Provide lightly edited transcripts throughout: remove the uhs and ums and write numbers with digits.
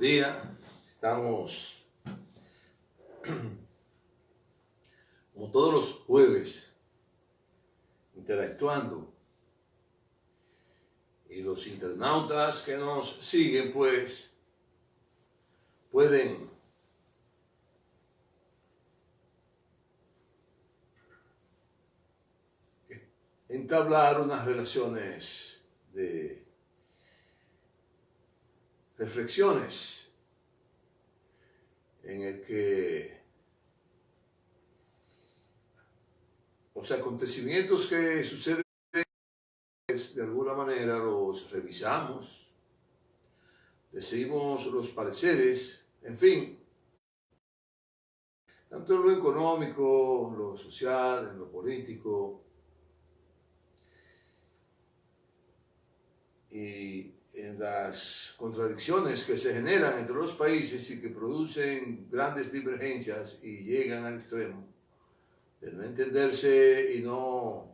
día. Estamos, como todos los jueves, interactuando. Y los internautas que nos siguen, pues, pueden entablar unas relaciones de reflexiones en el que los acontecimientos que suceden de alguna manera los revisamos, decimos los pareceres, en fin, tanto en lo económico, lo social, en lo político y en las contradicciones que se generan entre los países y que producen grandes divergencias y llegan al extremo de no entenderse y no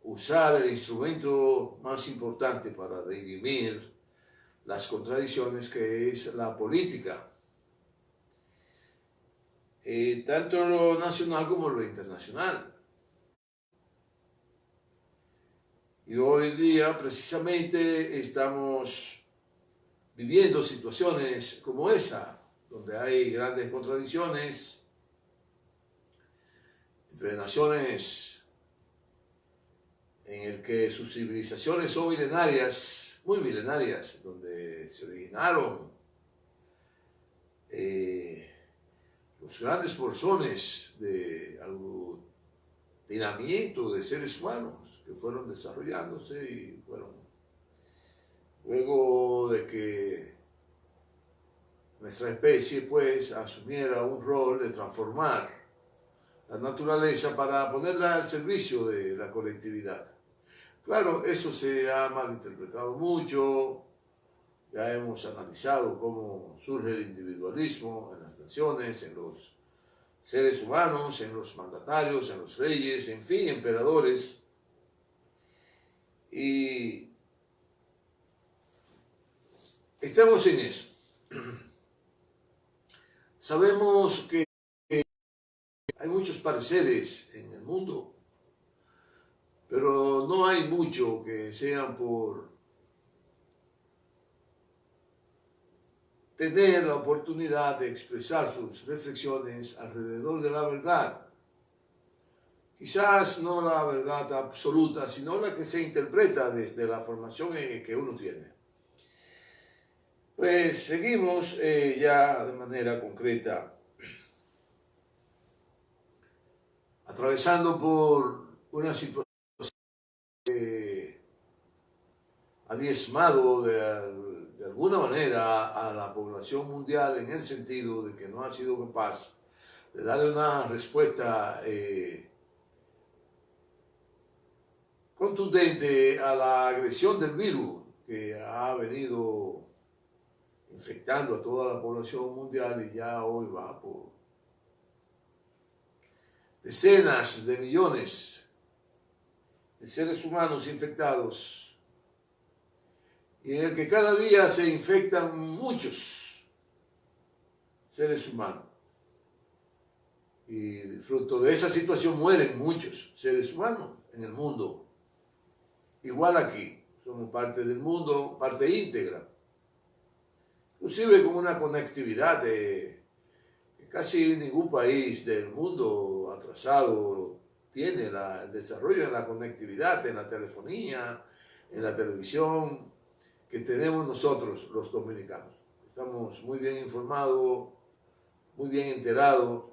usar el instrumento más importante para dirimir las contradicciones, que es la política, tanto en lo nacional como en lo internacional. Y hoy día precisamente estamos viviendo situaciones como esa, donde hay grandes contradicciones entre naciones en el que sus civilizaciones son milenarias, muy milenarias, donde se originaron los grandes porciones de aglutinamiento de seres humanos que fueron desarrollándose y fueron, luego de que nuestra especie pues asumiera un rol de transformar la naturaleza para ponerla al servicio de la colectividad. Claro, eso se ha malinterpretado mucho, ya hemos analizado cómo surge el individualismo en las naciones, en los seres humanos, en los mandatarios, en los reyes, en fin, emperadores. Y estamos en eso. Sabemos que hay muchos pareceres en el mundo, pero no hay mucho que sean por tener la oportunidad de expresar sus reflexiones alrededor de la verdad. Quizás no la verdad absoluta, sino la que se interpreta desde la formación que uno tiene. Pues seguimos ya de manera concreta, atravesando por una situación que ha diezmado de alguna manera a la población mundial, en el sentido de que no ha sido capaz de darle una respuesta contundente a la agresión del virus que ha venido infectando a toda la población mundial y ya hoy va por decenas de millones de seres humanos infectados, y en el que cada día se infectan muchos seres humanos. Y fruto de esa situación mueren muchos seres humanos en el mundo. Igual aquí, somos parte del mundo, parte íntegra. Inclusive con una conectividad que casi ningún país del mundo atrasado tiene, el desarrollo en la conectividad, en la telefonía, en la televisión, que tenemos nosotros los dominicanos. Estamos muy bien informados, muy bien enterados.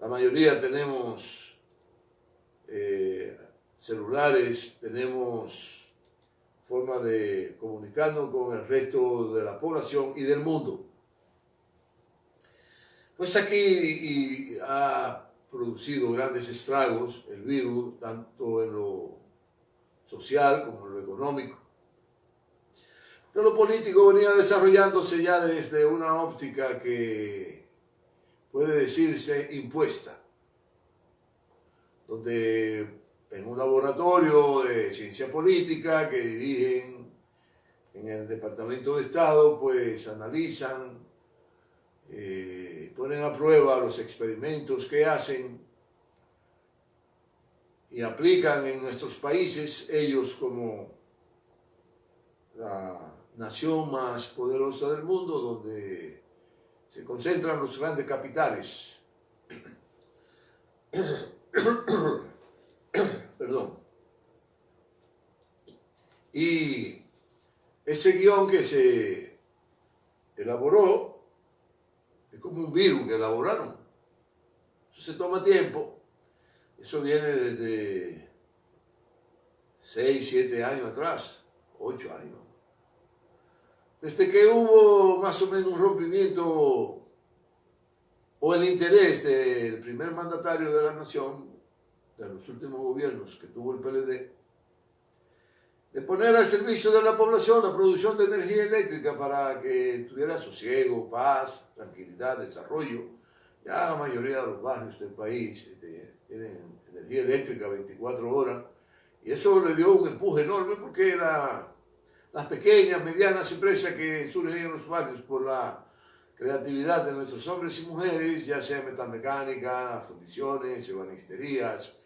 La mayoría tenemos celulares, tenemos forma de comunicarnos con el resto de la población y del mundo. Pues aquí ha producido grandes estragos el virus, tanto en lo social como en lo económico. Pero lo político venía desarrollándose ya desde una óptica que puede decirse impuesta, donde en un laboratorio de ciencia política que dirigen en el Departamento de Estado pues analizan, ponen a prueba los experimentos que hacen y aplican en nuestros países, ellos como la nación más poderosa del mundo, donde se concentran los grandes capitales. Perdón. Y ese guión que se elaboró es como un virus que elaboraron. Eso se toma tiempo. Eso viene desde 6, 7 años atrás, 8 años. Desde que hubo más o menos un rompimiento o el interés del primer mandatario de la nación, de los últimos gobiernos que tuvo el PLD, de poner al servicio de la población la producción de energía eléctrica para que tuviera sosiego, paz, tranquilidad, desarrollo. Ya la mayoría de los barrios del país tienen energía eléctrica 24 horas y eso le dio un empuje enorme porque las pequeñas, medianas empresas que surgen en los barrios por la creatividad de nuestros hombres y mujeres, ya sea metalmecánica, fundiciones, ebanisterías,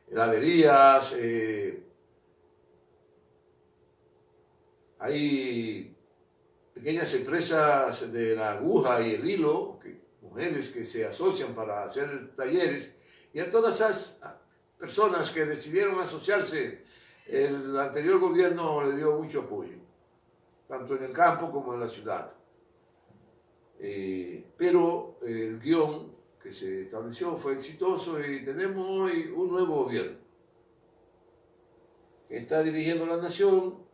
heladerías, hay pequeñas empresas de la aguja y el hilo, mujeres que se asocian para hacer talleres, y a todas esas personas que decidieron asociarse, el anterior gobierno le dio mucho apoyo, tanto en el campo como en la ciudad. Pero el guión que se estableció fue exitoso y tenemos hoy un nuevo gobierno que está dirigiendo la nación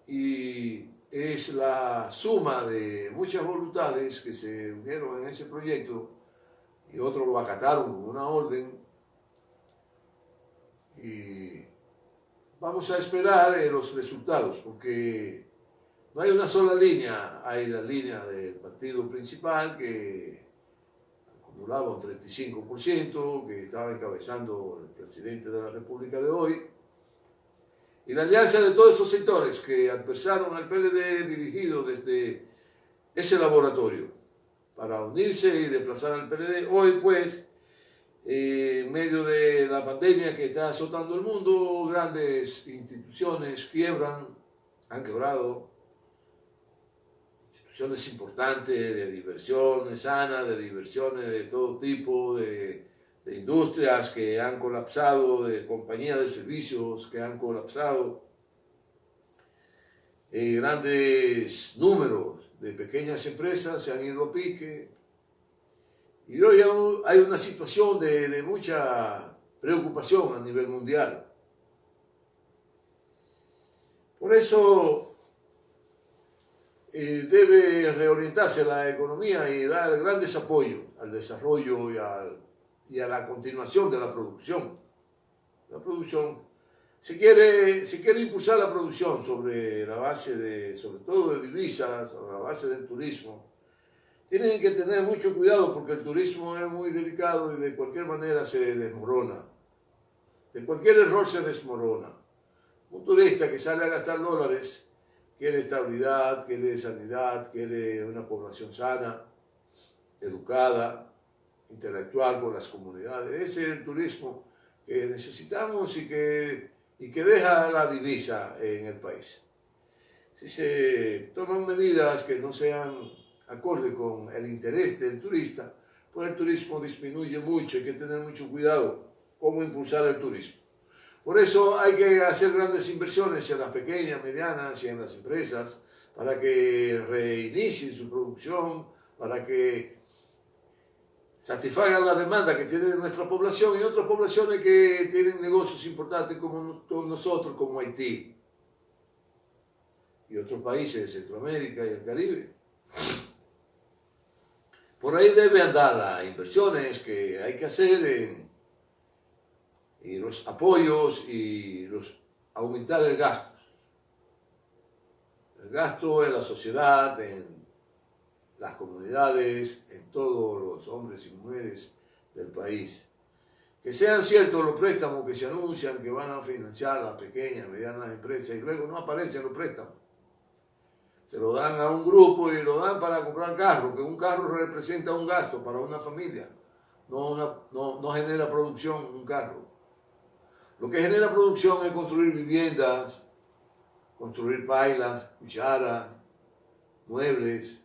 y es la suma de muchas voluntades que se unieron en ese proyecto y otros lo acataron con una orden y vamos a esperar los resultados porque no hay una sola línea, hay la línea del partido principal que acumulaba un 35%, que estaba encabezando el presidente de la República de hoy, y la alianza de todos esos sectores que adversaron al PLD dirigido desde ese laboratorio para unirse y desplazar al PLD. Hoy pues, en medio de la pandemia que está azotando el mundo, grandes instituciones quiebran, han quebrado, instituciones importantes de diversiones sanas, de diversiones de todo tipo, de industrias que han colapsado, de compañías de servicios que han colapsado, grandes números de pequeñas empresas se han ido a pique y hoy hay una situación de mucha preocupación a nivel mundial. Por eso debe reorientarse la economía y dar grandes apoyos al desarrollo y a la continuación de la producción. La producción, se quiere impulsar la producción sobre la base sobre todo de divisas, sobre la base del turismo. Tienen que tener mucho cuidado porque el turismo es muy delicado y de cualquier manera se desmorona. De cualquier error se desmorona. Un turista que sale a gastar dólares quiere estabilidad, quiere sanidad, quiere una población sana, educada, intelectual con las comunidades. Ese es el turismo que necesitamos y que deja la divisa en el país. Si se toman medidas que no sean acorde con el interés del turista, pues el turismo disminuye mucho, hay que tener mucho cuidado cómo impulsar el turismo. Por eso hay que hacer grandes inversiones en las pequeñas, medianas y en las empresas para que reinicien su producción, para que satisfagan la demanda que tiene nuestra población y otras poblaciones que tienen negocios importantes como nosotros, como Haití y otros países de Centroamérica y el Caribe. Por ahí debe andar las inversiones que hay que hacer y los apoyos y aumentar el gasto. El gasto en la sociedad, en las comunidades, en todos los hombres y mujeres del país. Que sean ciertos los préstamos que se anuncian que van a financiar las pequeñas, medianas empresas y luego no aparecen los préstamos. Se lo dan a un grupo y lo dan para comprar carro, que un carro representa un gasto para una familia. No genera producción un carro. Lo que genera producción es construir viviendas, construir pailas, cucharas, muebles,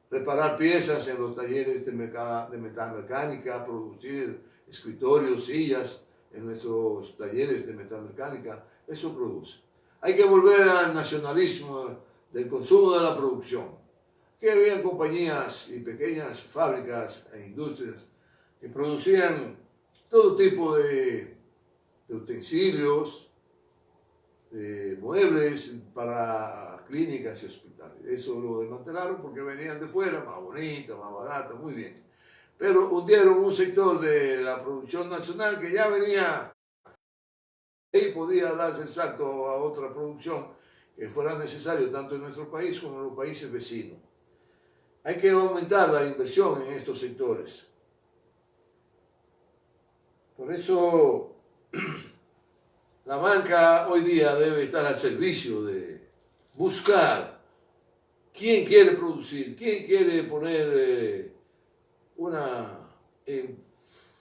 reparar piezas en los talleres de metalmecánica, producir escritorios, sillas en nuestros talleres de metalmecánica. Eso produce. Hay que volver al nacionalismo del consumo de la producción. Que había compañías y pequeñas fábricas e industrias que producían todo tipo de utensilios, de muebles para clínicas y hospitales. Eso lo desmantelaron porque venían de fuera, más bonita, más barata, muy bien. Pero hundieron un sector de la producción nacional que ya venía y podía darse el salto a otra producción que fuera necesario tanto en nuestro país como en los países vecinos. Hay que aumentar la inversión en estos sectores. Por eso la banca hoy día debe estar al servicio de buscar quién quiere producir, quién quiere poner en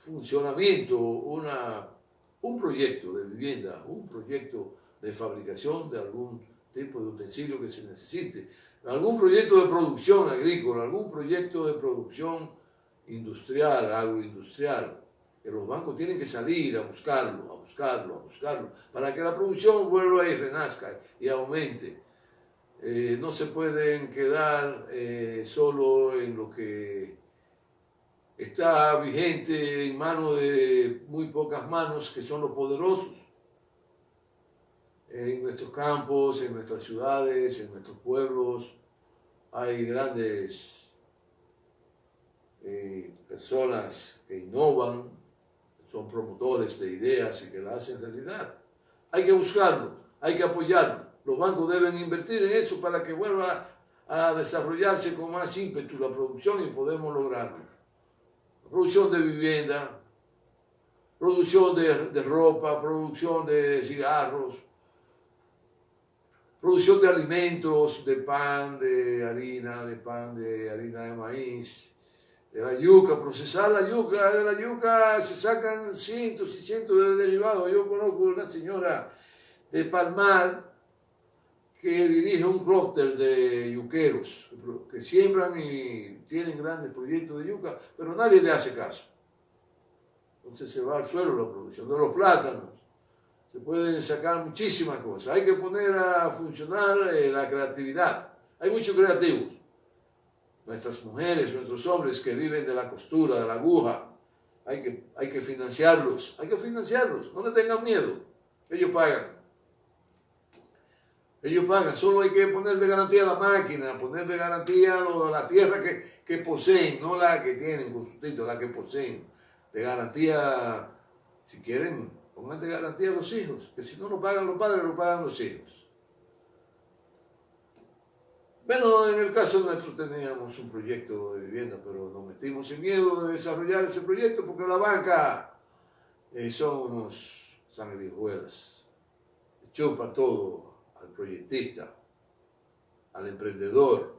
funcionamiento un proyecto de vivienda, un proyecto de fabricación de algún tipo de utensilio que se necesite, algún proyecto de producción agrícola, algún proyecto de producción industrial, agroindustrial, que los bancos tienen que salir a buscarlo, para que la producción vuelva y renazca y aumente. No se pueden quedar solo en lo que está vigente en manos de muy pocas manos, que son los poderosos. En nuestros campos, en nuestras ciudades, en nuestros pueblos, hay grandes personas que innovan, son promotores de ideas y que la hacen realidad. Hay que buscarlo, hay que apoyarlo. Los bancos deben invertir en eso para que vuelva a desarrollarse con más ímpetu la producción y podemos lograrlo. Producción de vivienda, producción de ropa, producción de cigarros, producción de alimentos, de pan, de harina de maíz, de la yuca, procesar la yuca. De la yuca se sacan cientos y cientos de derivados. Yo conozco una señora de Palmar que dirige un clúster de yuqueros que siembran y tienen grandes proyectos de yuca, pero nadie le hace caso. Entonces se va al suelo la producción de los plátanos. Se pueden sacar muchísimas cosas. Hay que poner a funcionar la creatividad. Hay muchos creativos. Nuestras mujeres, nuestros hombres que viven de la costura, de la aguja. Hay que financiarlos. Hay que financiarlos. No le tengan miedo. Ellos pagan. Ellos pagan. Solo hay que poner de garantía la máquina, poner de garantía la tierra que poseen, no la que tienen con su título, la que poseen. De garantía, si quieren, pongan de garantía a los hijos, que si no lo pagan los padres, lo pagan los hijos. Bueno, en el caso nuestro teníamos un proyecto de vivienda, pero nos metimos sin miedo de desarrollar ese proyecto porque la banca son unos sanguijuelas. Chupa todo al proyectista, al emprendedor.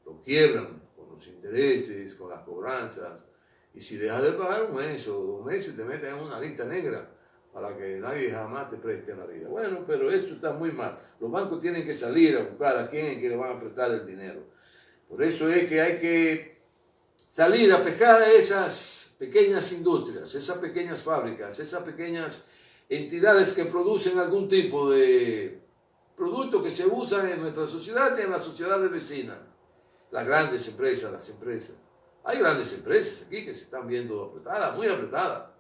Lo quiebran con los intereses, con las cobranzas. Y si dejas de pagar un mes o 2 meses, te meten en una lista negra para que nadie jamás te preste la vida. Bueno, pero eso está muy mal. Los bancos tienen que salir a buscar a quién es que le van a prestar el dinero. Por eso es que hay que salir a pescar a esas pequeñas industrias, esas pequeñas fábricas, esas pequeñas entidades que producen algún tipo de producto que se usan en nuestra sociedad y en las sociedades vecinas. Las grandes empresas, las empresas. Hay grandes empresas aquí que se están viendo apretadas, muy apretadas.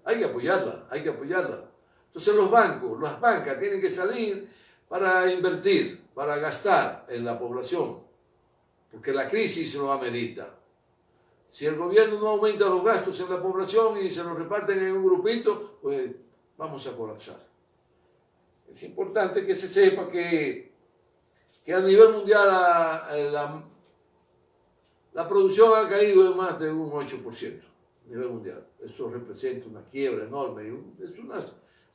Hay que apoyarlas, hay que apoyarlas. Entonces los bancos, las bancas tienen que salir para invertir, para gastar en la población, porque la crisis lo amerita. Si el gobierno no aumenta los gastos en la población y se los reparten en un grupito, pues vamos a colapsar. Es importante que se sepa que a nivel mundial la producción ha caído de más de un 8% a nivel mundial. Eso representa una quiebra enorme.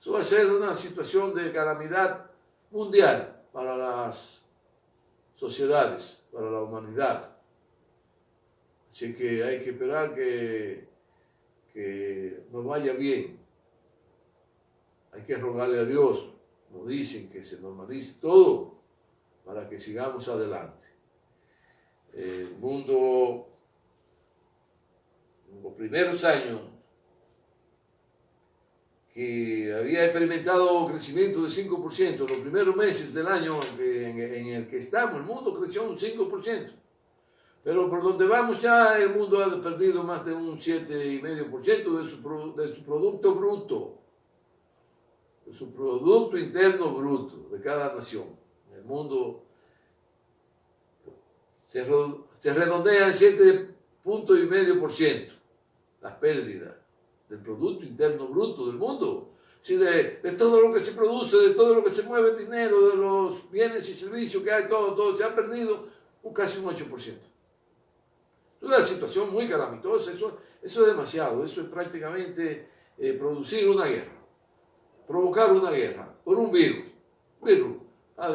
Eso va a ser una situación de calamidad mundial para las sociedades, para la humanidad. Así que hay que esperar que nos vaya bien. Hay que rogarle a Dios, como dicen, que se normalice todo para que sigamos adelante. El mundo, en los primeros años, que había experimentado crecimiento de 5%, los primeros meses del año en el que estamos, el mundo creció un 5%. Pero por donde vamos ya, el mundo ha perdido más de un 7,5% de su Producto Bruto, de su Producto Interno Bruto de cada nación. El mundo se redondea en 7,5% las pérdidas del Producto Interno Bruto del mundo. Sí, de todo lo que se produce, de todo lo que se mueve el dinero, de los bienes y servicios que hay, todo se ha perdido casi un 8%. Es una situación muy calamitosa, eso es demasiado, eso es prácticamente producir una guerra, provocar una guerra por un virus. Un virus ha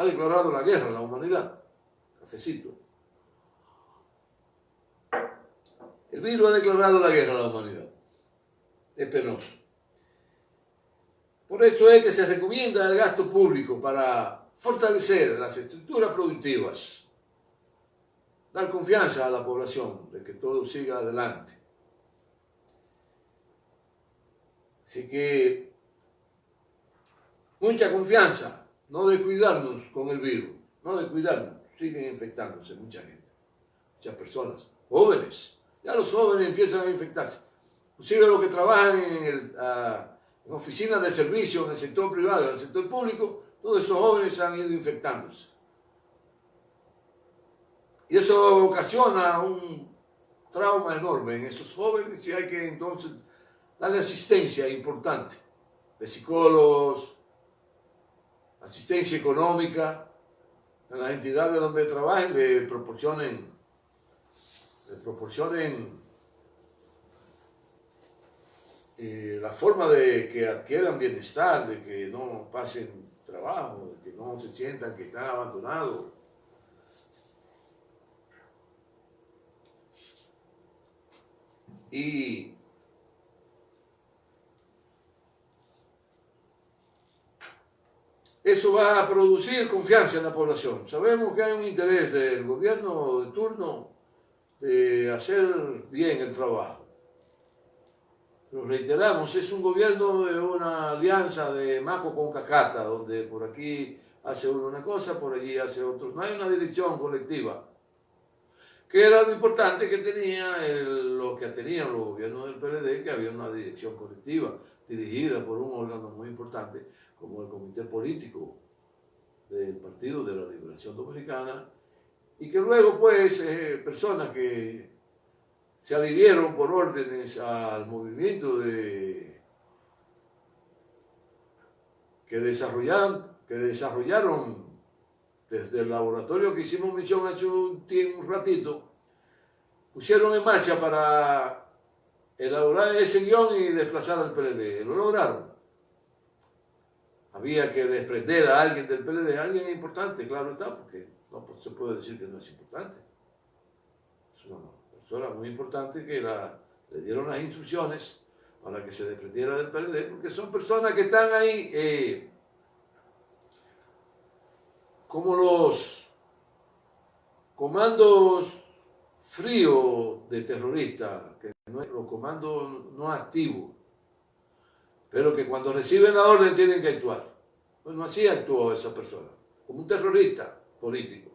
declarado la guerra a la humanidad. Cafecito. El virus ha declarado la guerra a la humanidad. Es penoso. Por eso es que se recomienda el gasto público para fortalecer las estructuras productivas, dar confianza a la población de que todo siga adelante. Así que mucha confianza, no descuidarnos con el virus, no descuidarnos, siguen infectándose mucha gente, muchas personas, jóvenes, ya los jóvenes empiezan a infectarse, inclusive los que trabajan en oficinas de servicio, en el sector privado, en el sector público, todos esos jóvenes han ido infectándose. Y eso ocasiona un trauma enorme en esos jóvenes y hay que entonces darle asistencia importante de psicólogos, asistencia económica, en las entidades donde trabajen le proporcionen la forma de que adquieran bienestar, de que no pasen trabajo, de que no se sientan que están abandonados. Y eso va a producir confianza en la población. Sabemos que hay un interés del gobierno de turno de hacer bien el trabajo. Pero reiteramos, es un gobierno de una alianza de maco con cacata, donde por aquí hace uno una cosa, por allí hace otro. No hay una dirección colectiva, que era lo importante que tenían los gobiernos del PLD, que había una dirección colectiva dirigida por un órgano muy importante como el Comité Político del Partido de la Liberación Dominicana, y que luego pues personas que se adhirieron por órdenes al movimiento que desarrollaron desde el laboratorio que hicimos mención hace un ratito, pusieron en marcha para elaborar ese guión y desplazar al PLD. Lo lograron. Había que desprender a alguien del PLD, alguien importante, claro está, porque no se puede decir que no es importante. Es una persona muy importante que le dieron las instrucciones para que se desprendiera del PLD, porque son personas que están ahí como los comandos fríos de terroristas, que no es los comandos no activos, pero que cuando reciben la orden tienen que actuar. Bueno, así actuó esa persona, como un terrorista político.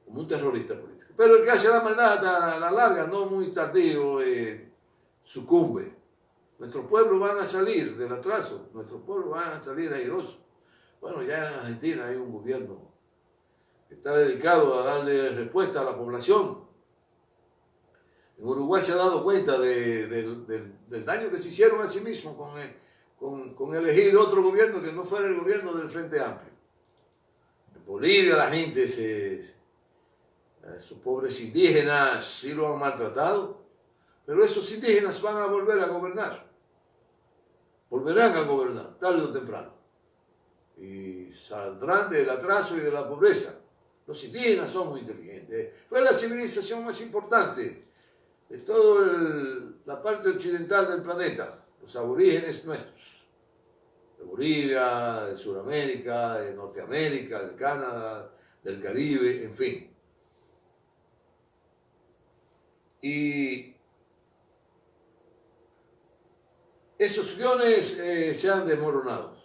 Como un terrorista político. Pero el que hace la maldad a la larga, no muy tardío, sucumbe. Nuestros pueblos van a salir del atraso, nuestros pueblos van a salir airosos. Bueno, ya en Argentina hay un gobierno que está dedicado a darle respuesta a la población. En Uruguay se ha dado cuenta del daño que se hicieron a sí mismos con elegir otro gobierno que no fuera el gobierno del Frente Amplio. En Bolivia la gente Esos pobres indígenas sí lo han maltratado, pero esos indígenas van a volver a gobernar. Volverán a gobernar, tarde o temprano. Y saldrán del atraso y de la pobreza. Los indígenas son muy inteligentes. Fue la civilización más importante de toda la parte occidental del planeta, los aborígenes nuestros. De Bolivia, de Sudamérica, de Norteamérica, de Canadá, del Caribe, en fin. Y esos guiones se han desmoronado.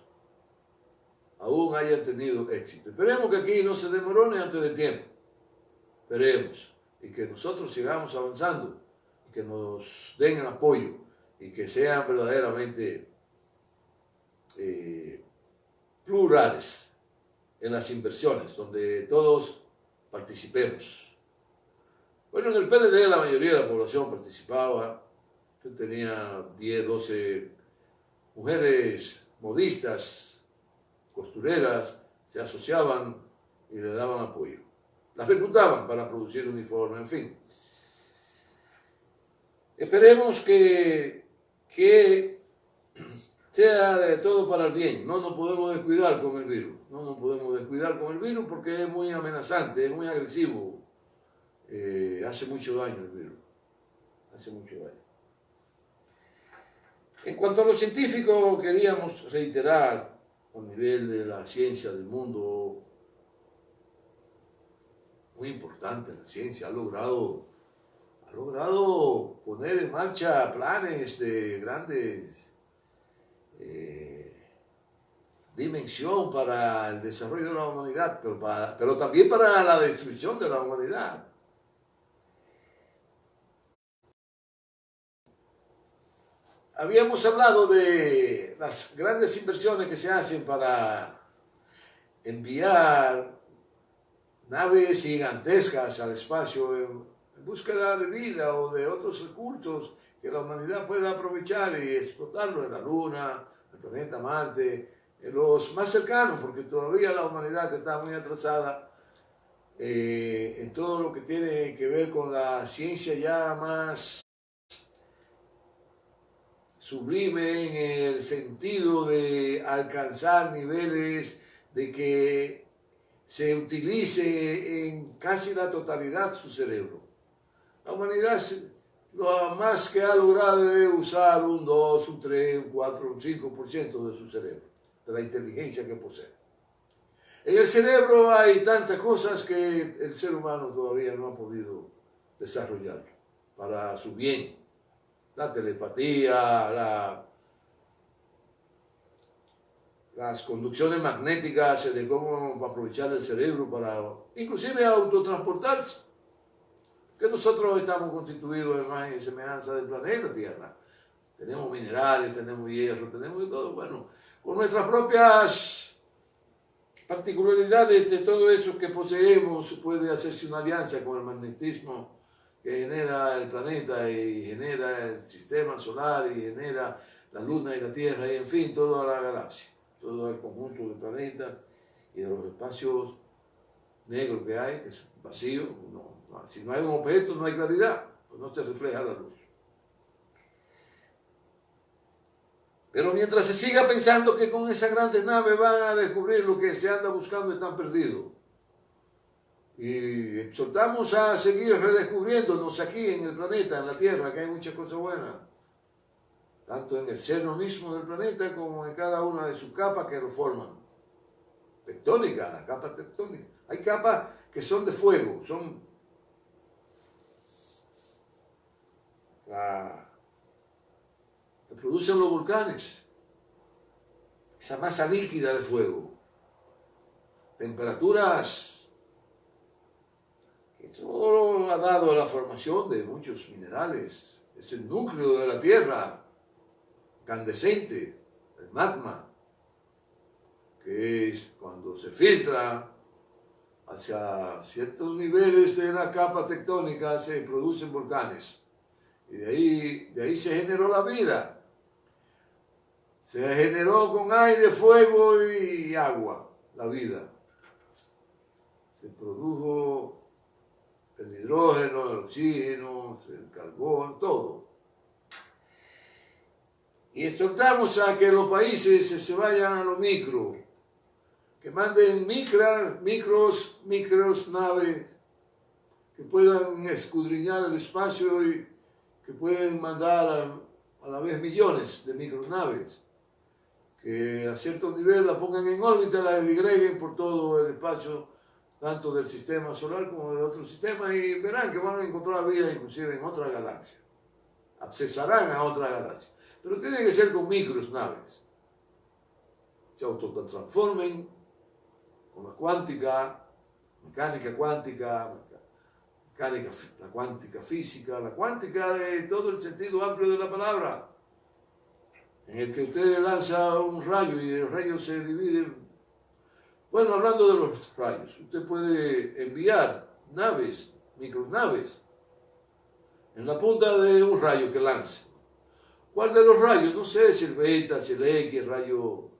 Aún hayan tenido éxito. Esperemos que aquí no se desmorone antes de tiempo. Esperemos. Y que nosotros sigamos avanzando. Y que nos den apoyo. Y que sean verdaderamente plurales en las inversiones, donde todos participemos. Bueno, en el PLD la mayoría de la población participaba. Yo tenía 10, 12 mujeres modistas, costureras, se asociaban y le daban apoyo. Las reclutaban para producir uniformes, en fin. Esperemos que sea de todo para el bien. No nos podemos descuidar con el virus. No nos podemos descuidar con el virus porque es muy amenazante, es muy agresivo. Hace mucho daño el virus. Hace mucho daño. En cuanto a lo científico, queríamos reiterar a nivel de la ciencia del mundo, muy importante la ciencia, ha logrado poner en marcha planes de grandes dimensión para el desarrollo de la humanidad, pero también para la destrucción de la humanidad. Habíamos hablado de las grandes inversiones que se hacen para enviar naves gigantescas al espacio en búsqueda de vida o de otros recursos que la humanidad pueda aprovechar y explotarlo en la Luna, el planeta Marte, en los más cercanos, porque todavía la humanidad está muy atrasada en todo lo que tiene que ver con la ciencia ya más sublime en el sentido de alcanzar niveles de que se utilice en casi la totalidad su cerebro. La humanidad lo más que ha logrado es usar un 2, un 3, un 4, un 5% de su cerebro, de la inteligencia que posee. En el cerebro hay tantas cosas que el ser humano todavía no ha podido desarrollar para su bien. La telepatía, las conducciones magnéticas, de cómo aprovechar el cerebro para inclusive autotransportarse. Que nosotros estamos constituidos en imagen y semejanza del planeta Tierra. Tenemos minerales, tenemos hierro, tenemos de todo. Bueno, con nuestras propias particularidades de todo eso que poseemos, puede hacerse una alianza con el magnetismo que genera el planeta y genera el sistema solar y genera la luna y la tierra y en fin, toda la galaxia, todo el conjunto del planeta y de los espacios negros que hay, que es vacío. Si no hay un objeto no hay claridad, pues no se refleja la luz. Pero mientras se siga pensando que con esas grandes naves van a descubrir lo que se anda buscando, están perdidos. Y exhortamos a seguir redescubriéndonos aquí en el planeta, en la Tierra, que hay muchas cosas buenas. Tanto en el seno mismo del planeta como en cada una de sus capas que lo forman. Tectónicas, las capas tectónicas. Hay capas que son de fuego, son que producen los volcanes. Esa masa líquida de fuego. Temperaturas. Eso ha dado la formación de muchos minerales. Es el núcleo de la Tierra, incandescente, el magma, que es cuando se filtra hacia ciertos niveles de la capa tectónica, se producen volcanes. Y de ahí se generó la vida. Se generó con aire, fuego y agua, la vida. Se produjo el hidrógeno, el oxígeno, el carbón, todo. Y exhortamos a que los países se vayan a lo micro, que manden micros naves que puedan escudriñar el espacio y que pueden mandar a la vez millones de micronaves, que a cierto nivel la pongan en órbita, la digreguen por todo el espacio, tanto del sistema solar como de otros sistemas, y verán que van a encontrar vida inclusive en otra galaxia. Accesarán a otra galaxia. Pero tiene que ser con micros naves. Se autotransformen con la cuántica, mecánica cuántica, la cuántica física, la cuántica de todo el sentido amplio de la palabra, en el que usted lanza un rayo y el rayo se divide. Bueno, hablando de los rayos, usted puede enviar naves, micronaves, en la punta de un rayo que lance. ¿Cuál de los rayos? No sé si el beta, si el X, el rayo.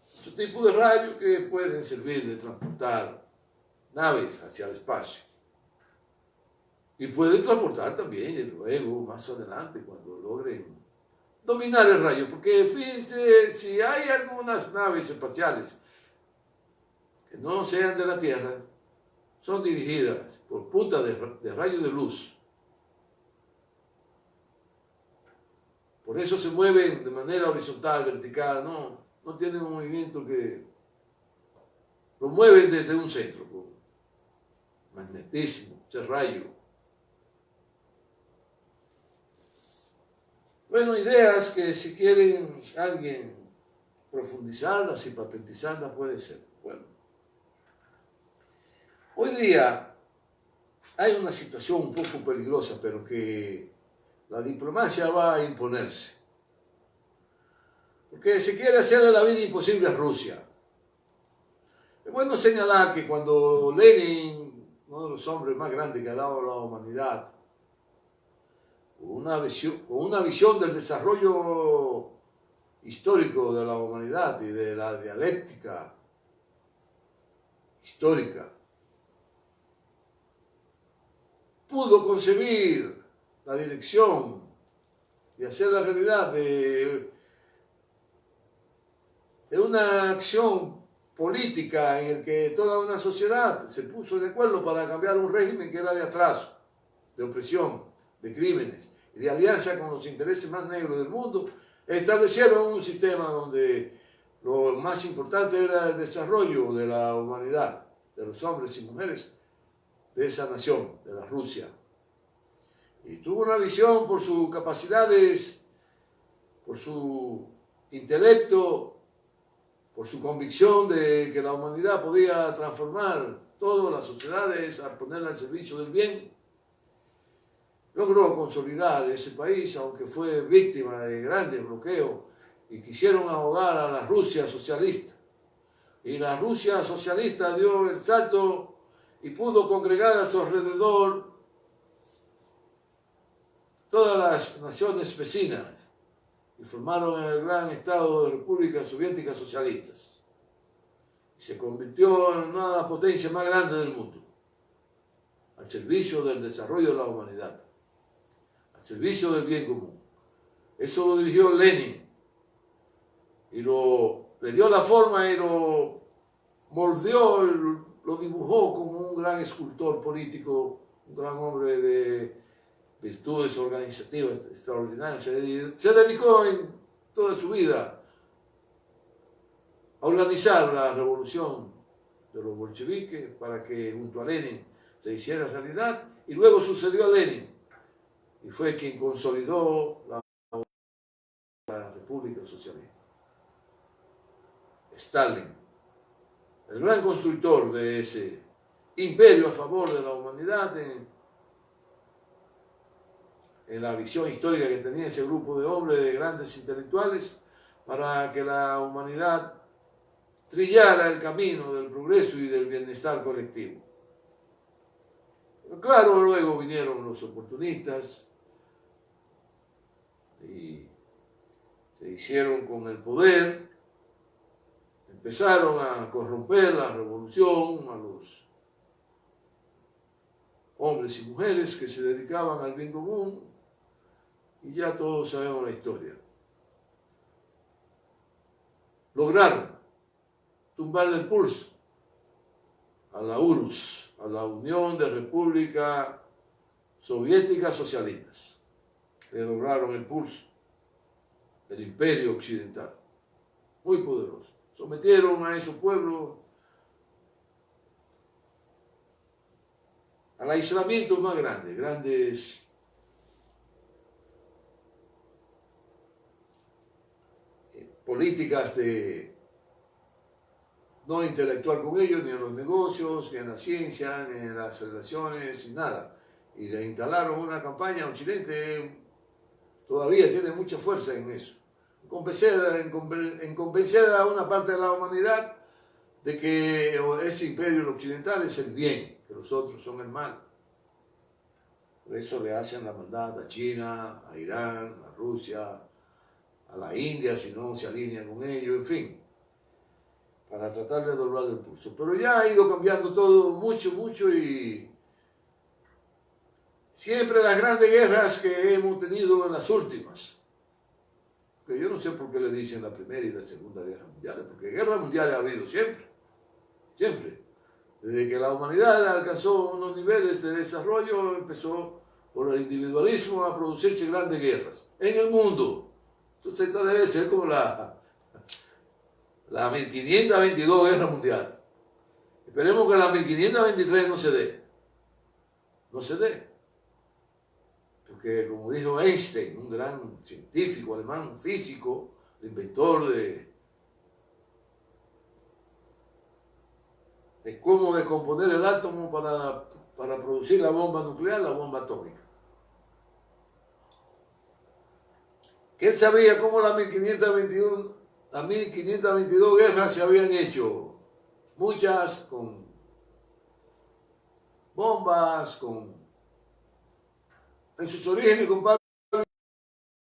Ese tipo de rayos que pueden servir de transportar naves hacia el espacio. Y pueden transportar también, y luego, más adelante, cuando logren dominar el rayo. Porque fíjense, si hay algunas naves espaciales que no sean de la Tierra, son dirigidas por puntas de rayos de luz. Por eso se mueven de manera horizontal, vertical, no tienen un movimiento que lo mueven desde un centro, con magnetismo, ese rayo. Bueno, ideas que si quieren alguien profundizarlas y patentizarlas puede ser. Bueno, hoy día hay una situación un poco peligrosa, pero que la diplomacia va a imponerse. Porque se quiere hacerle la vida imposible a Rusia. Es bueno señalar que cuando Lenin, uno de los hombres más grandes que ha dado la humanidad, con una visión del desarrollo histórico de la humanidad y de la dialéctica histórica, pudo concebir la dirección y hacer la realidad de una acción política en el que toda una sociedad se puso de acuerdo para cambiar un régimen que era de atraso, de opresión, de crímenes y de alianza con los intereses más negros del mundo. Establecieron un sistema donde lo más importante era el desarrollo de la humanidad, de los hombres y mujeres de esa nación, de la Rusia. Y tuvo una visión por sus capacidades, por su intelecto, por su convicción de que la humanidad podía transformar todas las sociedades a ponerla al servicio del bien. Logró consolidar ese país, aunque fue víctima de grandes bloqueos y quisieron ahogar a la Rusia socialista. Y la Rusia socialista dio el salto y pudo congregar a su alrededor todas las naciones vecinas y formaron el gran estado de repúblicas soviéticas socialistas. Y se convirtió en una de las potencias más grandes del mundo, al servicio del desarrollo de la humanidad, al servicio del bien común. Eso lo dirigió Lenin y le dio la forma y lo moldeó, lo dibujó como un gran escultor político, un gran hombre de virtudes organizativas extraordinarias. Se dedicó en toda su vida a organizar la revolución de los bolcheviques para que junto a Lenin se hiciera realidad, y luego sucedió a Lenin y fue quien consolidó la República Socialista. Stalin, el gran constructor de ese imperio a favor de la humanidad en la visión histórica que tenía ese grupo de hombres, de grandes intelectuales, para que la humanidad trillara el camino del progreso y del bienestar colectivo. Pero claro, luego vinieron los oportunistas y se hicieron con el poder, empezaron a corromper la revolución, a los hombres y mujeres que se dedicaban al bien común, y ya todos sabemos la historia. Lograron tumbarle el pulso a la URSS, a la Unión de Repúblicas Soviéticas Socialistas. Le lograron el pulso, el imperio occidental, muy poderoso. Sometieron a esos pueblos al aislamiento más grande, grandes políticas de no interactuar con ellos, ni en los negocios, ni en la ciencia, ni en las relaciones, ni nada. Y le instalaron una campaña. Occidente todavía tiene mucha fuerza en eso. En convencer a una parte de la humanidad de que ese imperio occidental es el bien, que los otros son el mal. Por eso le hacen la maldad a China, a Irán, a Rusia, a la India, si no se alinea con ellos, en fin, para tratar de doblar el pulso. Pero ya ha ido cambiando todo mucho, mucho, y siempre las grandes guerras que hemos tenido en las últimas, que yo no sé por qué le dicen la Primera y la Segunda Guerra Mundial, porque guerras mundiales ha habido siempre, siempre. Desde que la humanidad alcanzó unos niveles de desarrollo, empezó por el individualismo a producirse grandes guerras en el mundo. Entonces esta debe ser como la 1522 Guerra Mundial. Esperemos que la 1523 no se dé. No se dé. Porque como dijo Einstein, un gran científico alemán, un físico, inventor de cómo descomponer el átomo para producir la bomba nuclear, la bomba atómica. Que él sabía cómo las 1522 guerras se habían hecho, muchas con bombas, en sus orígenes con palo.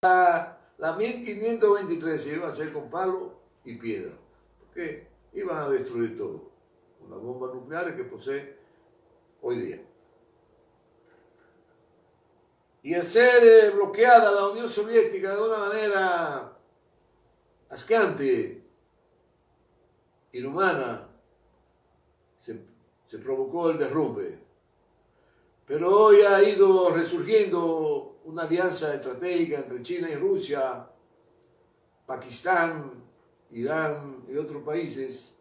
La 1523 se iba a hacer con palo y piedra, porque iban a destruir todo, con las bombas nucleares que posee hoy día. Y al ser bloqueada la Unión Soviética de una manera asqueante, inhumana, se provocó el derrumbe. Pero hoy ha ido resurgiendo una alianza estratégica entre China y Rusia, Pakistán, Irán y otros países.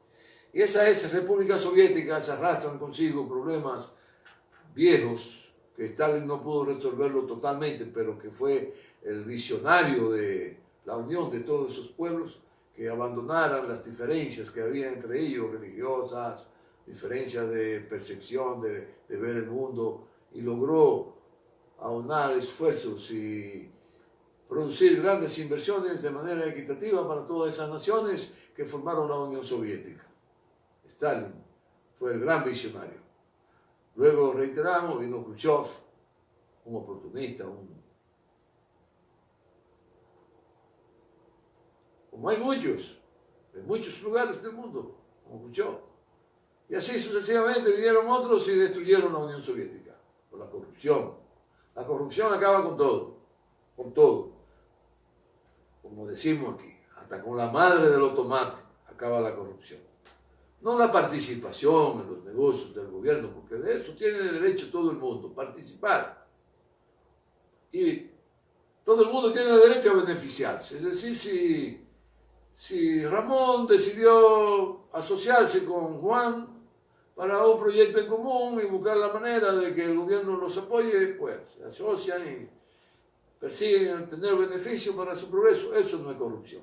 Y esas repúblicas soviéticas arrastran consigo problemas viejos, que Stalin no pudo resolverlo totalmente, pero que fue el visionario de la unión de todos esos pueblos, que abandonaran las diferencias que había entre ellos, religiosas, diferencias de percepción, de ver el mundo, y logró aunar esfuerzos y producir grandes inversiones de manera equitativa para todas esas naciones que formaron la Unión Soviética. Stalin fue el gran visionario. Luego, reiteramos, vino Khrushchev, un oportunista, como hay muchos, en muchos lugares del mundo, como Khrushchev. Y así sucesivamente vinieron otros y destruyeron la Unión Soviética, por la corrupción. La corrupción acaba con todo, como decimos aquí, hasta con la madre de los tomates acaba la corrupción. No la participación en los negocios del gobierno, porque de eso tiene derecho todo el mundo, participar. Y todo el mundo tiene derecho a beneficiarse. Es decir, si Ramón decidió asociarse con Juan para un proyecto en común y buscar la manera de que el gobierno los apoye, pues se asocian y persiguen tener beneficio para su progreso. Eso no es corrupción.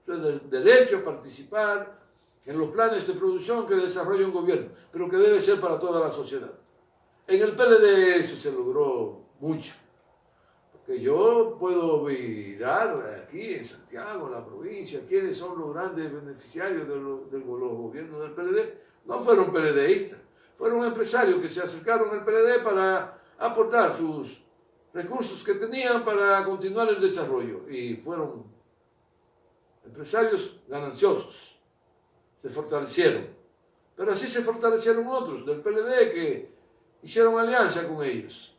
Eso es el derecho a participar en los planes de producción que desarrolla un gobierno, pero que debe ser para toda la sociedad. En el PLD eso se logró mucho, porque yo puedo mirar aquí en Santiago, en la provincia, quiénes son los grandes beneficiarios de los gobiernos del PLD. No fueron PLDistas, fueron empresarios que se acercaron al PLD para aportar sus recursos que tenían para continuar el desarrollo, y fueron empresarios gananciosos. Se fortalecieron. Pero así se fortalecieron otros del PLD que hicieron alianza con ellos.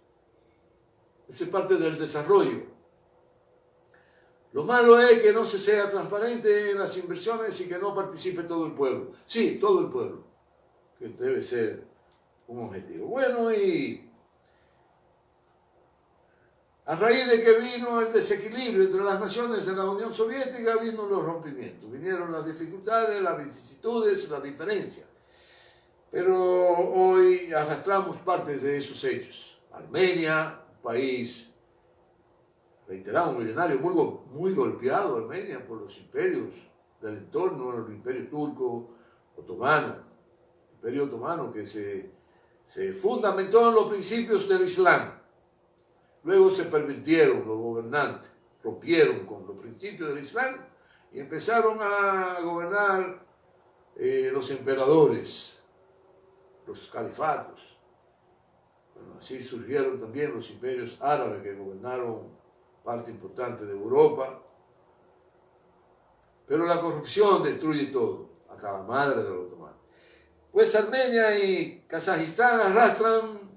Eso es parte del desarrollo. Lo malo es que no se sea transparente en las inversiones y que no participe todo el pueblo. Sí, todo el pueblo, que debe ser un objetivo. Bueno, y a raíz de que vino el desequilibrio entre las naciones de la Unión Soviética, vino los rompimientos, vinieron las dificultades, las vicisitudes, las diferencias. Pero hoy arrastramos partes de esos hechos. Armenia, un país, reiteramos, milenario, muy golpeado, Armenia, por los imperios del entorno, el imperio turco, otomano, el imperio otomano que se fundamentó en los principios del Islam. Luego se pervirtieron los gobernantes, rompieron con los principios del Islam y empezaron a gobernar los emperadores, los califatos. Bueno, así surgieron también los imperios árabes que gobernaron parte importante de Europa. Pero la corrupción destruye todo, hasta la madre de los otomanos. Pues Armenia y Kazajistán arrastran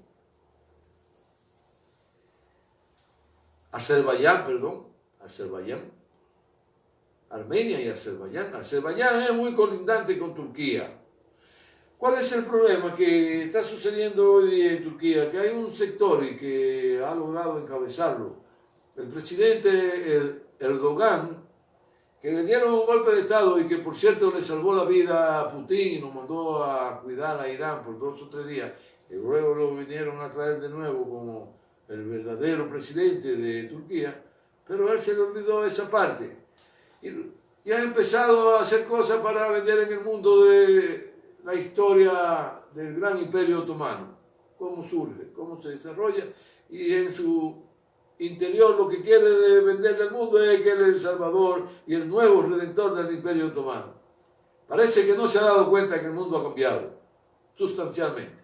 Armenia y Azerbaiyán. Azerbaiyán es muy colindante con Turquía. ¿Cuál es el problema que está sucediendo hoy día en Turquía? Que hay un sector y que ha logrado encabezarlo. El presidente Erdogan, que le dieron un golpe de Estado y que por cierto le salvó la vida a Putin y nos mandó a cuidar a Irán por 2 o 3 días, y luego lo vinieron a traer de nuevo como el verdadero presidente de Turquía, pero a él se le olvidó esa parte. Y ha empezado a hacer cosas para vender en el mundo de la historia del gran imperio otomano, cómo surge, cómo se desarrolla, y en su interior lo que quiere venderle al mundo es que él es el salvador y el nuevo redentor del imperio otomano. Parece que no se ha dado cuenta que el mundo ha cambiado sustancialmente,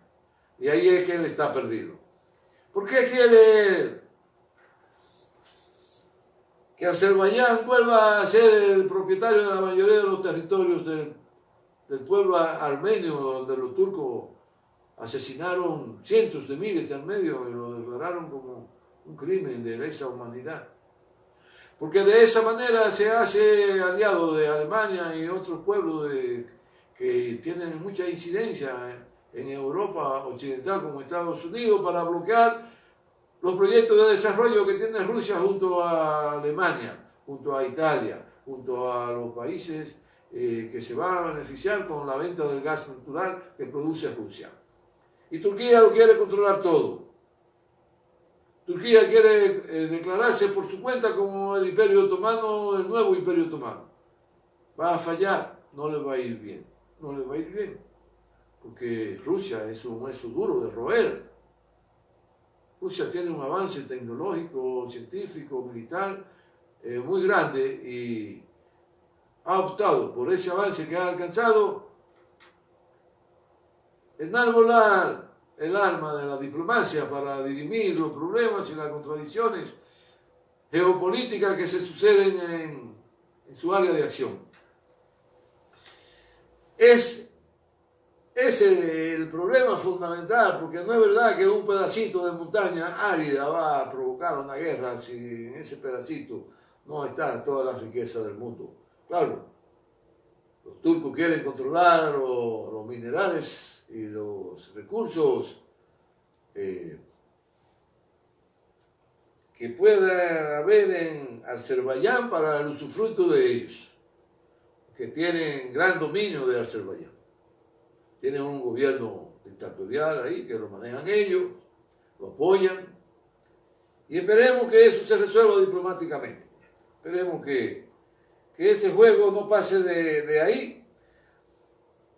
y ahí es que él está perdido. ¿Por qué quiere él que Azerbaiyán vuelva a ser el propietario de la mayoría de los territorios del pueblo armenio, donde los turcos asesinaron cientos de miles de armenios y lo declararon como un crimen de lesa humanidad? Porque de esa manera se hace aliado de Alemania y otros pueblos que tienen mucha incidencia en Europa occidental como Estados Unidos para bloquear los proyectos de desarrollo que tiene Rusia junto a Alemania, junto a Italia, junto a los países que se van a beneficiar con la venta del gas natural que produce Rusia. Y Turquía lo quiere controlar todo. Turquía quiere declararse por su cuenta como el imperio otomano, el nuevo imperio otomano. Va a fallar, no le va a ir bien, no le va a ir bien, porque Rusia es un hueso duro de roer. Rusia tiene un avance tecnológico, científico, militar muy grande y ha optado por ese avance que ha alcanzado enarbolar el arma de la diplomacia para dirimir los problemas y las contradicciones geopolíticas que se suceden en su área de acción. Es el problema fundamental, porque no es verdad que un pedacito de montaña árida va a provocar una guerra si en ese pedacito no está toda la riqueza del mundo. Claro, los turcos quieren controlar los minerales y los recursos que pueda haber en Azerbaiyán para el usufructo de ellos, que tienen gran dominio de Azerbaiyán. Tienen un gobierno dictatorial ahí que lo manejan ellos, lo apoyan, y esperemos que eso se resuelva diplomáticamente. Esperemos que ese juego no pase de ahí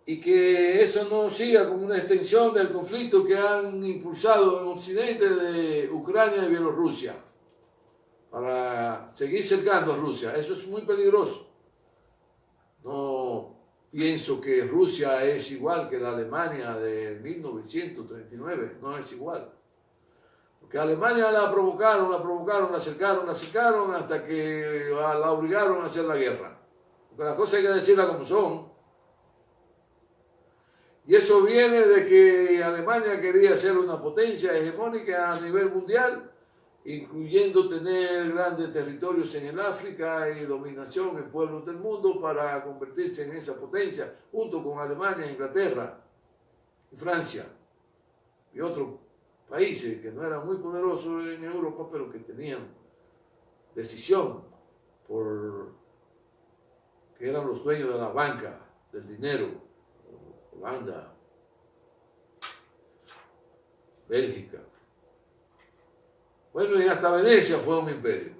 y que eso no siga como una extensión del conflicto que han impulsado en Occidente de Ucrania y Bielorrusia para seguir cercando a Rusia. Eso es muy peligroso. No pienso que Rusia es igual que la Alemania de 1939, no es igual. Porque a Alemania la provocaron, la acercaron hasta que la obligaron a hacer la guerra. Porque las cosas hay que decirlas como son. Y eso viene de que Alemania quería ser una potencia hegemónica a nivel mundial, incluyendo tener grandes territorios en el África y dominación en pueblos del mundo para convertirse en esa potencia, junto con Alemania, Inglaterra, Francia y otros países que no eran muy poderosos en Europa, pero que tenían decisión, por que eran los dueños de la banca, del dinero. Holanda, Bélgica. Bueno, y hasta Venecia fue un imperio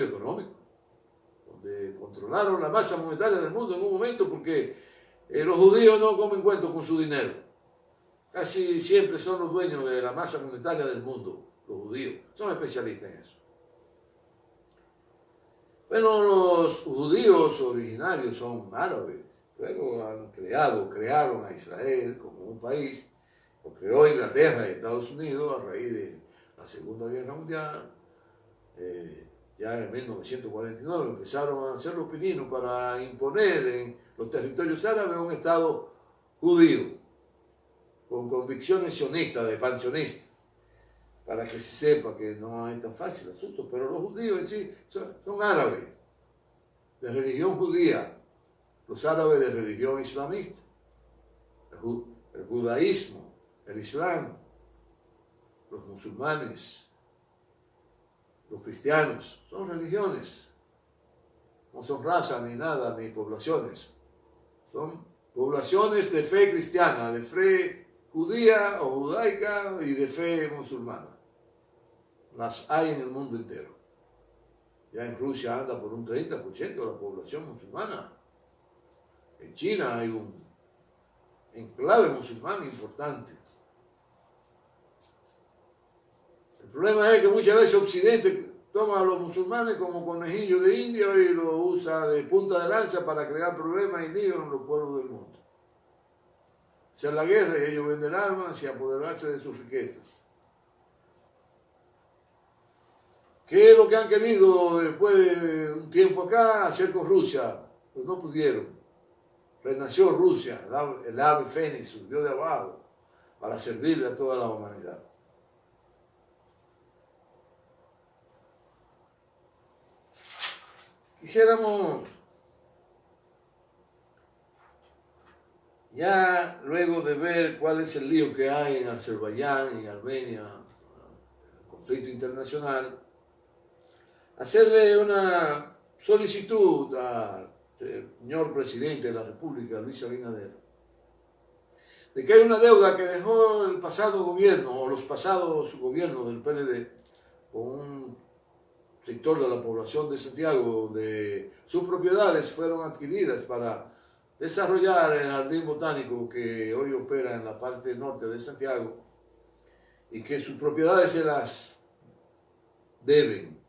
económico, donde controlaron la masa monetaria del mundo en un momento, porque los judíos no comen cuento con su dinero. Casi siempre son los dueños de la masa monetaria del mundo, los judíos. Son especialistas en eso. Bueno, los judíos originarios son árabes. Luego crearon a Israel como un país, lo creó Inglaterra y Estados Unidos a raíz de la Segunda Guerra Mundial. Ya en 1949 empezaron a hacer los pininos para imponer en los territorios árabes un Estado judío, con convicciones sionistas, de expansionistas, para que se sepa que no es tan fácil el asunto, pero los judíos en sí son árabes, de religión judía. Los árabes de religión islamista, el judaísmo, el islam, los musulmanes, los cristianos, son religiones, no son razas ni nada, ni poblaciones, son poblaciones de fe cristiana, de fe judía o judaica y de fe musulmana. Las hay en el mundo entero. Ya en Rusia anda por un 30% de la población musulmana. En China hay un enclave musulmán importante. El problema es que muchas veces Occidente toma a los musulmanes como conejillos de India y lo usa de punta de lanza para crear problemas y líos en los pueblos del mundo. Hacer la guerra y ellos venden armas y apoderarse de sus riquezas. ¿Qué es lo que han querido después de un tiempo acá hacer con Rusia? Pues no pudieron. Renació Rusia, el ave fénix surgió de abajo para servirle a toda la humanidad. Quisiéramos, ya luego de ver cuál es el lío que hay en Azerbaiyán y Armenia, el conflicto internacional, hacerle una solicitud al señor presidente de la República, Luis Abinader, de que hay una deuda que dejó el pasado gobierno o los pasados gobiernos del PLD con un sector de la población de Santiago, donde sus propiedades fueron adquiridas para desarrollar el jardín botánico que hoy opera en la parte norte de Santiago y que sus propiedades se las deben.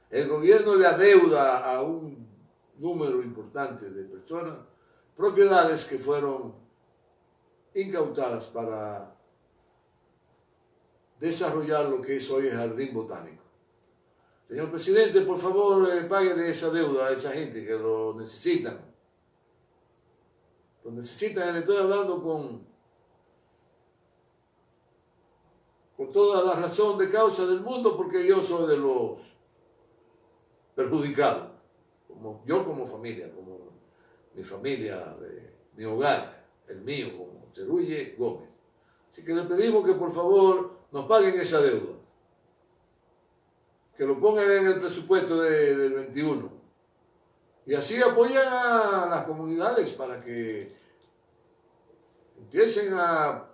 El gobierno le adeuda a un número importante de personas propiedades que fueron incautadas para desarrollar lo que es hoy el jardín botánico. Señor presidente, por favor, páguenle esa deuda a esa gente que lo necesitan. Lo necesitan, le estoy hablando con toda la razón de causa del mundo, porque yo soy de los perjudicados. Yo como familia, como mi familia, de mi hogar, el mío, como Cerulle Gómez. Así que le pedimos que por favor nos paguen esa deuda. Que lo pongan en el presupuesto del 21. Y así apoyan a las comunidades para que empiecen a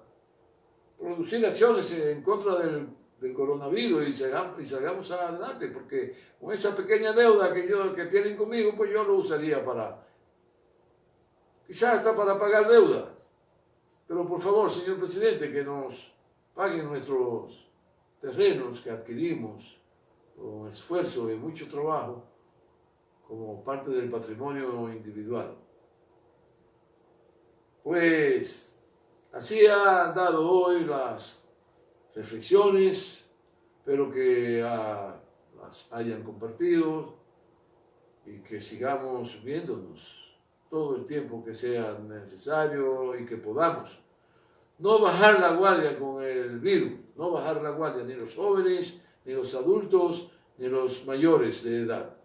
producir acciones en contra del coronavirus y salgamos adelante, porque con esa pequeña deuda que tienen conmigo, pues yo lo usaría para, quizás hasta para pagar deuda. Pero por favor, señor presidente, que nos paguen nuestros terrenos que adquirimos con esfuerzo y mucho trabajo como parte del patrimonio individual. Pues así han dado hoy las reflexiones, espero que las hayan compartido y que sigamos viéndonos todo el tiempo que sea necesario y que podamos. No bajar la guardia con el virus, no bajar la guardia ni los jóvenes, ni los adultos, ni los mayores de edad.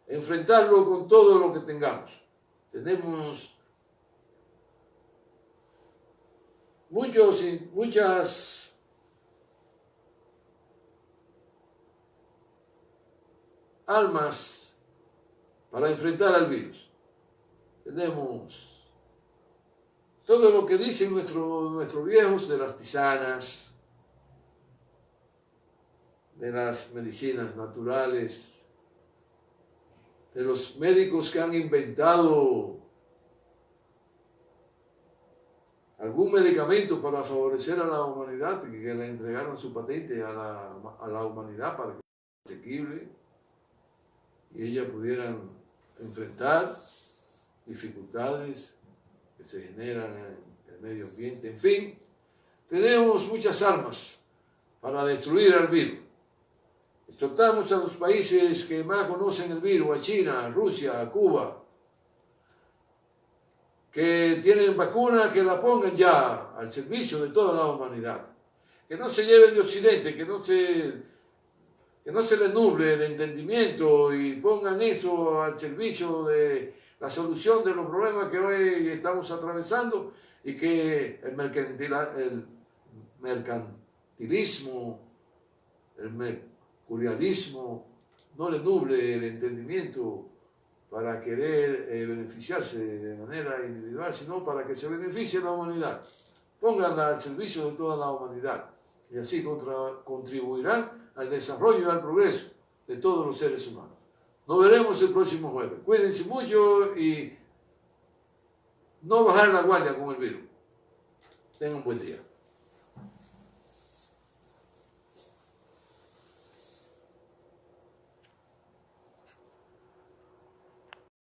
Enfrentarlo con todo lo que tengamos. Tenemos muchas armas para enfrentar al virus. Tenemos todo lo que dicen nuestros viejos de las tisanas, de las medicinas naturales, de los médicos que han inventado algún medicamento para favorecer a la humanidad y que le entregaron su patente a la humanidad para que fuera asequible y ellas pudieran enfrentar dificultades que se generan en el medio ambiente. En fin, tenemos muchas armas para destruir al virus. Exhortamos a los países que más conocen el virus, a China, a Rusia, a Cuba, que tienen vacuna, que la pongan ya al servicio de toda la humanidad. Que no se lleven de Occidente, que no se les nuble el entendimiento y pongan eso al servicio de la solución de los problemas que hoy estamos atravesando y que el mercantilismo, el mercurialismo no le nuble el entendimiento para querer beneficiarse de manera individual, sino para que se beneficie la humanidad. Pónganla al servicio de toda la humanidad y así contribuirán al desarrollo y al progreso de todos los seres humanos. Nos veremos el próximo jueves. Cuídense mucho y no bajar la guardia con el virus. Tengan un buen día.